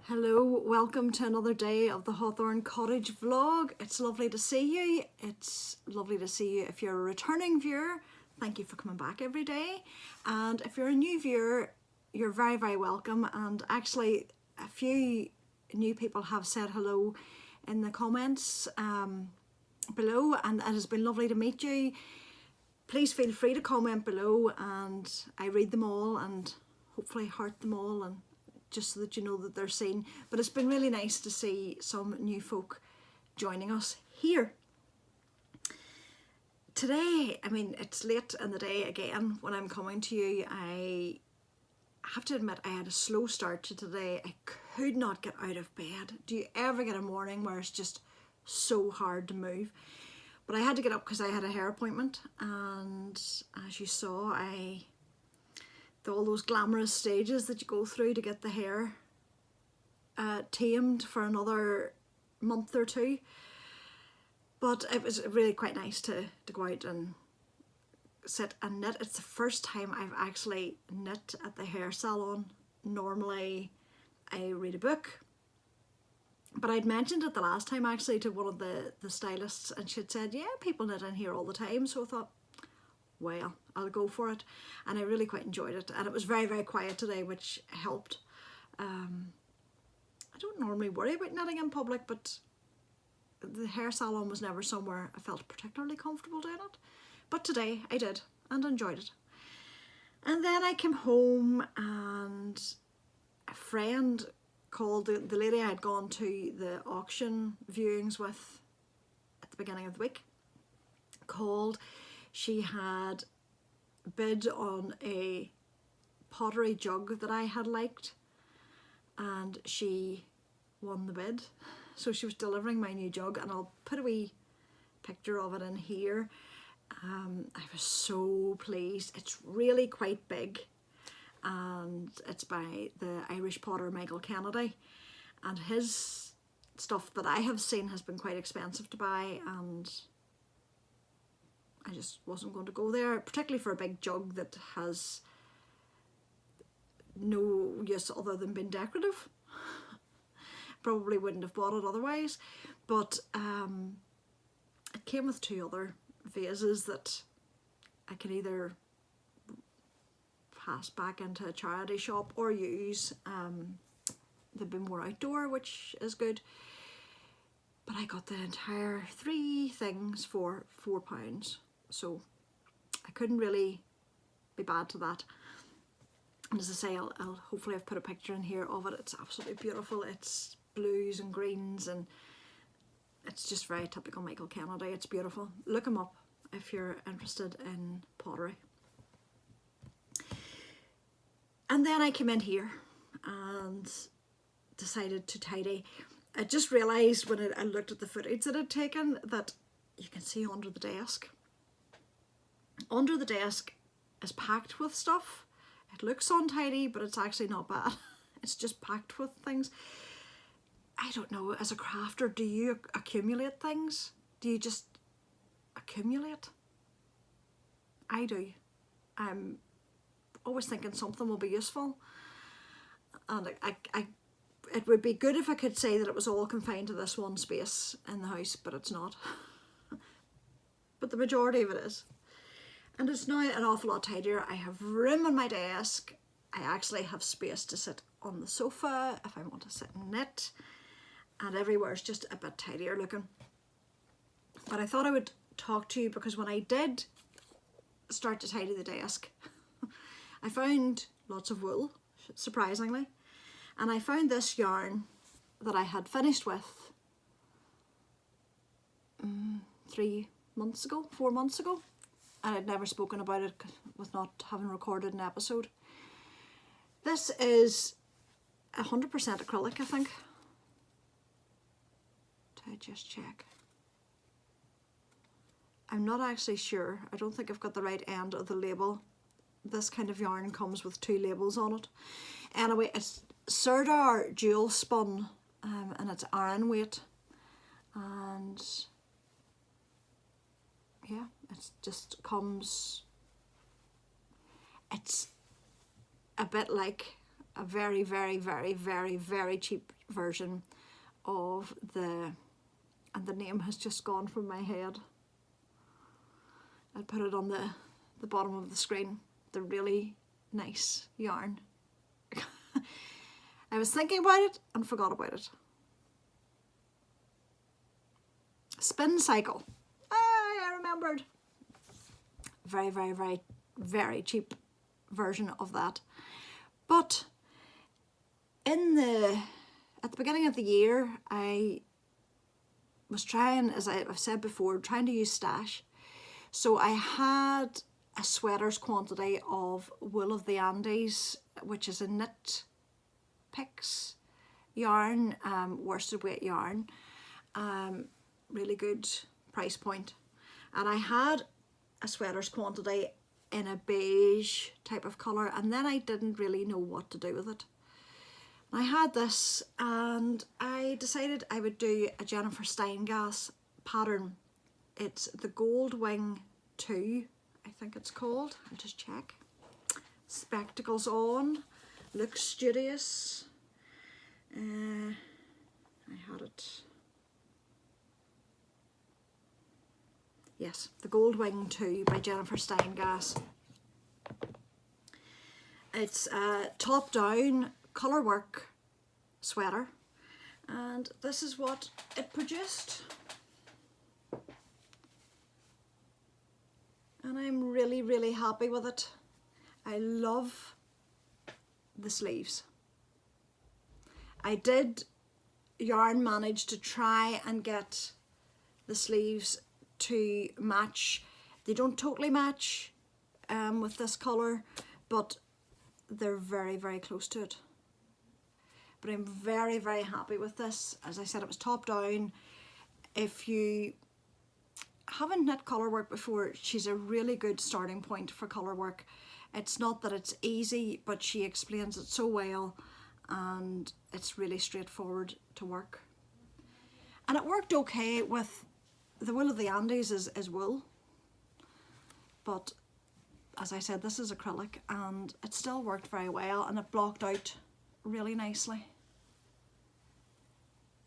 Hello, welcome to another day of the Hawthorn Cottage vlog. It's lovely to see you. It's lovely to see you if you're a returning viewer. Thank you for coming back every day. And if you're a new viewer, you're very, very welcome. And actually, a few new people have said hello in the comments below, and it has been lovely to meet you. Please feel free to comment below, and I read them all and hopefully heart them all, and just so that you know that they're seen. But it's been really nice to see some new folk joining us here. Today, I mean, it's late in the day again when I'm coming to you. I have to admit I had a slow start to today. I could not get out of bed. Do you ever get a morning where it's just so hard to move? But I had to get up because I had a hair appointment, and as you saw, all those glamorous stages that you go through to get the hair tamed for another month or two. But it was really quite nice to go out and sit and knit. It's the first time I've actually knit at the hair salon. Normally I read a book, but I'd mentioned it the last time actually to one of the stylists, and she'd said, yeah, people knit in here all the time. So I thought, well, I'll go for it, and I really quite enjoyed it. And it was very, very quiet today, which helped. I don't normally worry about knitting in public, but the hair salon was never somewhere I felt particularly comfortable doing it. But today I did and enjoyed it. And then I came home, and a friend called, the lady I had gone to the auction viewings with at the beginning of the week, called. She had bid on a pottery jug that I had liked, and she won the bid. So she was delivering my new jug, and I'll put a wee picture of it in here. I was so pleased. It's really quite big, and it's by the Irish potter Michael Kennedy, and his stuff that I have seen has been quite expensive to buy, and I just wasn't going to go there, particularly for a big jug that has no use other than being decorative. Probably wouldn't have bought it otherwise, but it came with two other vases that I could either pass back into a charity shop or use. They've been more outdoor, which is good. But I got the entire 3 things for £4. So I couldn't really be bad to that. And as I say, I'll hopefully I've put a picture in here of it. It's absolutely beautiful. It's blues and greens, and it's just very typical Michael Kennedy. It's beautiful. Look him up if you're interested in pottery. And then I came in here, and decided to tidy. I just realised when I looked at the footage that I'd taken that you can see under the desk. Under the desk is packed with stuff. It looks untidy, but it's actually not bad. It's just packed with things. I don't know, as a crafter, do you accumulate things? Do you just accumulate? I do. I'm always thinking something will be useful. And it would be good if I could say that it was all confined to this one space in the house, but it's not. But the majority of it is. And it's now an awful lot tidier. I have room on my desk. I actually have space to sit on the sofa if I want to sit and knit. And everywhere's just a bit tidier looking. But I thought I would talk to you because when I did start to tidy the desk, I found lots of wool, surprisingly. And I found this yarn that I had finished with 4 months ago. And I'd never spoken about it with not having recorded an episode. This is 100% acrylic, I think. I just check. I'm not actually sure. I don't think I've got the right end of the label. This kind of yarn comes with 2 labels on it. Anyway, it's Sirdar Jewelspun, and it's iron weight. And yeah, it just comes, it's a bit like a very, very, very, very, very cheap version of and the name has just gone from my head. I put it on the bottom of the screen, the really nice yarn. I was thinking about it and forgot about it. Spin Cycle. I remembered. Very, very, very, very cheap version of that. But at the beginning of the year, I was trying, as I've said before, trying to use stash. So I had a sweater's quantity of Wool of the Andes, which is a Knitpicks yarn, worsted weight yarn. Really good price point. And I had a sweater's quantity in a beige type of colour, and then I didn't really know what to do with it. I had this and I decided I would do a Jennifer Steingass pattern. It's the Goldwing 2, I think it's called. I'll just check. Spectacles on, looks studious. I had it. Yes, the Goldwing 2 by Jennifer Steingass. It's a top down colour work sweater, and this is what it produced. And I'm really, really happy with it. I love the sleeves. I did manage to try and get the sleeves to match. They don't totally match with this colour, but they're very, very close to it. But I'm very, very happy with this. As I said, it was top down. If you haven't knit colour work before, she's a really good starting point for colour work. It's not that it's easy, but she explains it so well, and it's really straightforward to work. And it worked okay with the Wool of the Andes is wool, but as I said, this is acrylic, and it still worked very well, and it blocked out really nicely.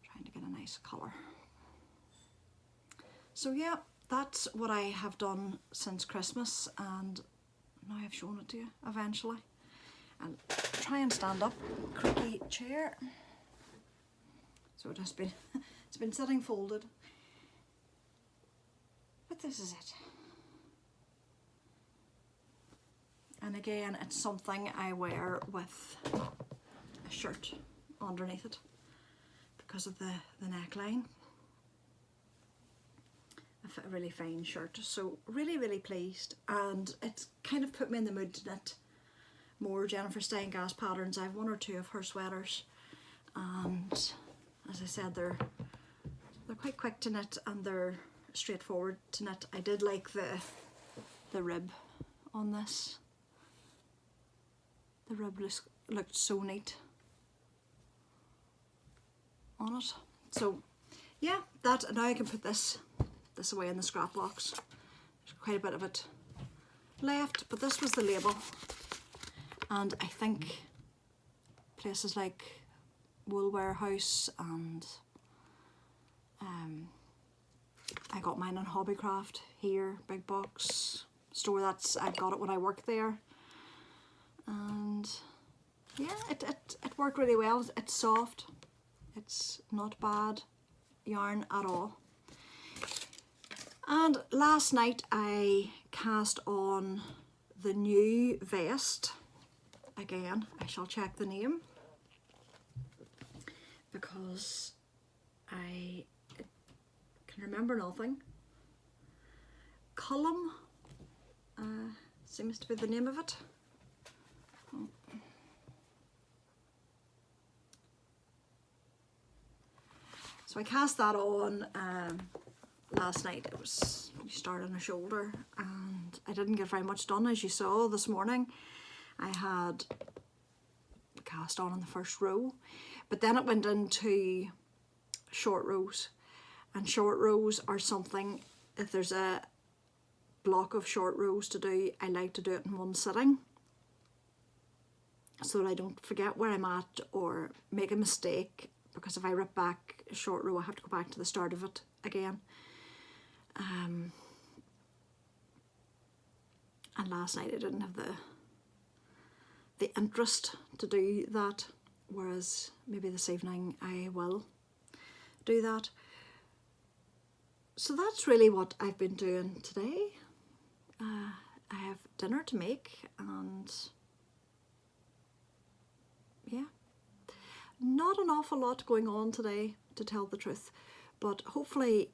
Trying to get a nice colour. So yeah, that's what I have done since Christmas, and now I've shown it to you eventually. And try and stand up, creaky chair. So it has been, it's been sitting folded. But this is it. And again, it's something I wear with a shirt underneath it because of the neckline. A really fine shirt, so really, really pleased, and it's kind of put me in the mood to knit more Jennifer Steingass patterns. I have 1 or 2 of her sweaters, and as I said, they're quite quick to knit and they're straightforward to knit. I did like the rib on this. The rib looked so neat on it. So yeah, that, and now I can put this away in the scrap box. There's quite a bit of it left, but this was the label, and I think places like Wool Warehouse and I got mine on Hobbycraft here, big box store. I got it when I worked there, and yeah, it worked really well. It's soft, it's not bad yarn at all. And last night I cast on the new vest. Again, I shall check the name because I can remember nothing. Callum seems to be the name of it. So I cast that on last night. It was, you start on a shoulder, and I didn't get very much done, as you saw this morning. I had cast on the first row, but then it went into short rows, and short rows are something, if there's a block of short rows to do, I like to do it in one sitting so that I don't forget where I'm at or make a mistake, because if I rip back a short row I have to go back to the start of it again. And last night I didn't have the interest to do that, whereas maybe this evening I will do that. So that's really what I've been doing today. I have dinner to make, and yeah, not an awful lot going on today, to tell the truth, but hopefully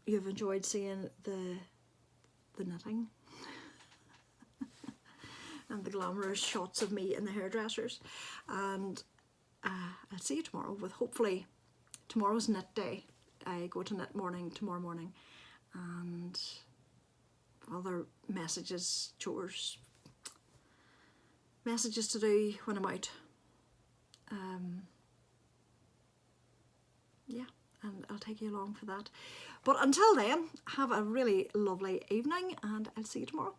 you've enjoyed seeing the knitting and the glamorous shots of me in the hairdressers. And I'll see you tomorrow with, hopefully, tomorrow's knit day. I go to knit morning tomorrow morning, and other messages, chores, messages to do when I'm out. Yeah, and I'll take you along for that. But until then, have a really lovely evening, and I'll see you tomorrow.